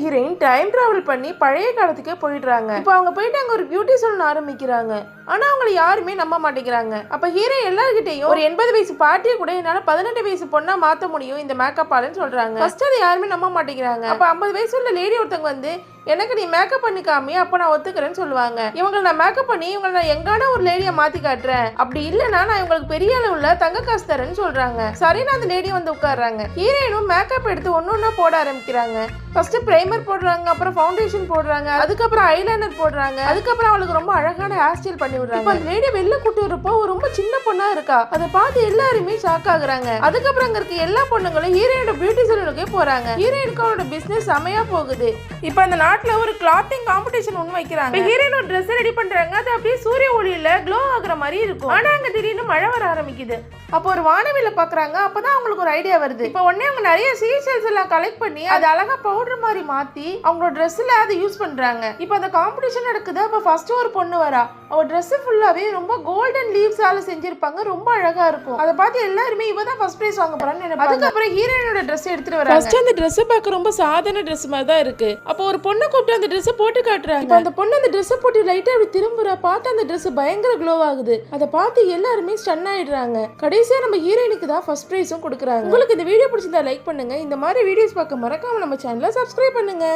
Heroine time travel பண்ணி பழைய காலத்துக்கே போயிடுறாங்க. இப்போ அவங்க போயிட்டு அங்க ஒரு பியூட்டி சலூன் ஆரம்பிக்கிறாங்க. ஆனா அவங்களை யாருமே நம்ப மாட்டேங்கிறாங்க. அப்ப ஹீரோ எல்லார்கிட்டையும் ஒரு 80 வயசு பாட்டியை கூட என்னால 18 வயசு பொண்ணா மாத்த முடியும் இந்த மேக்கப் ஆலன்னு சொல்றாங்க. ஃபர்ஸ்ட் அதை யாருமே நம்ப மாட்டேங்கிறாங்க. அப்ப 50 வயசு உள்ள லேடி ஒருத்தவங்க வந்து எனக்கு நீ மேக்கப் பண்ணி காமி அப்ப நான் ஒத்துக்கிறேன்னு சொல்லுவாங்க. இவங்களை நான் மேக்கப் பண்ணி இவங்களை நான் எங்கான ஒரு லேடியை மாத்தி காட்டுறேன், அப்படி இல்லைன்னா நான் இவங்களுக்கு பெரிய அளவுல தங்க காசு தரேன்னு சொல்றாங்க. சரின்னு அந்த லேடி வந்து உட்கார்றாங்க. ஹீரோயினும் மேக்கப் எடுத்து ஒன்னொன்னா போட ஆரம்பிக்கிறாங்க. ஃபர்ஸ்ட் பிரைமர் போடுறாங்க, அப்புறம் ஃபவுண்டேஷன் போடுறாங்க, அதுக்கப்புறம் ஐலைனர் போடுறாங்க, அதுக்கப்புறம் அவளுக்கு ரொம்ப அழகான ஹேர் ஸ்டைல் பண்ணி விடுறாங்க. இப்ப அந்த லேடி வெளில கூட்டு வரப்போ ரொம்ப சின்ன பொண்ணா இருக்கா. அதை பார்த்து எல்லாருமே ஷாக் ஆகுறாங்க. அதுக்கப்புறம் அங்க இருக்க எல்லா பொண்ணுங்களும் ஹீரோயினோட பியூட்டி சலூனுக்கே போறாங்க. ஹீரோயினுக்கு அவளோட பிசினஸ் செமையா போகுது. இப்ப அந்த நாட்டுல ஒரு கிளாத்திங் காம்படிஷன் ஒன்று வைக்கிறாங்க. ஹீரோயினோட ட்ரெஸ் ரெடி பண்றாங்க. அது அப்படியே சூரிய ஒளியில க்ளோ ஆகுற மாதிரி இருக்கும். ஆனா அங்க திடீர்னு மழை வர ஆரம்பிக்குது. அப்போ ஒரு வானவில பாக்குறாங்க. அப்பதான் அவங்களுக்கு ஒரு ஐடியா வருது. இப்ப உடனே அவங்க நிறைய சீசல்ஸ் எல்லாம் கலெக்ட் பண்ணி அது அழகா பவுடர் மாதிரி மாத்தி அவங்களோட ட்ரெஸ்ல அதை யூஸ் பண்றாங்க. இப்ப அந்த காம்படிஷன் நடக்குது. அப்ப ஃபர்ஸ்ட் ஒரு பொண்ணு வரா. அவ ட்ரெஸ் ஃபுல்லாவே ரொம்ப கோல்டன் லீவ்ஸால செஞ்சிருப்பாங்க. ரொம்ப அழகா இருக்கும். அதை பார்த்து எல்லாருமே இவ தான் ஃபர்ஸ்ட் பிரைஸ் வாங்க போறான்னு நினைப்பாங்க. அதுக்கப்புறம் ஹீரோயினோட ட்ரெஸ் எடுத்துட்டு வராங்க. ஃபர்ஸ்ட் அந்த ட்ரெஸ் பார்க்க ரொம்ப சாதாரண ட்ரெஸ் மாதிரி தான் இருக்கு. அப்போ ஒரு பொண்ணை கூப்பிட்டு அந்த ட்ரெஸ் போட்டு காட்டுறாங்க. இப்ப அந்த பொண்ணு அந்த ட்ரெஸ் போட்டு லைட்டா அப்படி திரும்புறா. பார்த்து அந்த ட்ரெஸ் பயங்கர க்ளோ ஆகுது. அதை பார்த்து எல்லாருமே ஸ்டன் ஆயிடுறாங்க. கடைசியா நம்ம ஹீரோயினுக்கு தான் ஃபர்ஸ்ட் பிரைஸும் கொடுக்குறாங்க. உங்களுக்கு இந்த வீடியோ பிடிச்சிருந்தா லைக் பண்ணுங்க. இந்த மாதிரி வீடியோஸ் பார்க்க மறக்காம நம்ம சேனலை சப்ஸ்கிரைப் பண்ணுங்க.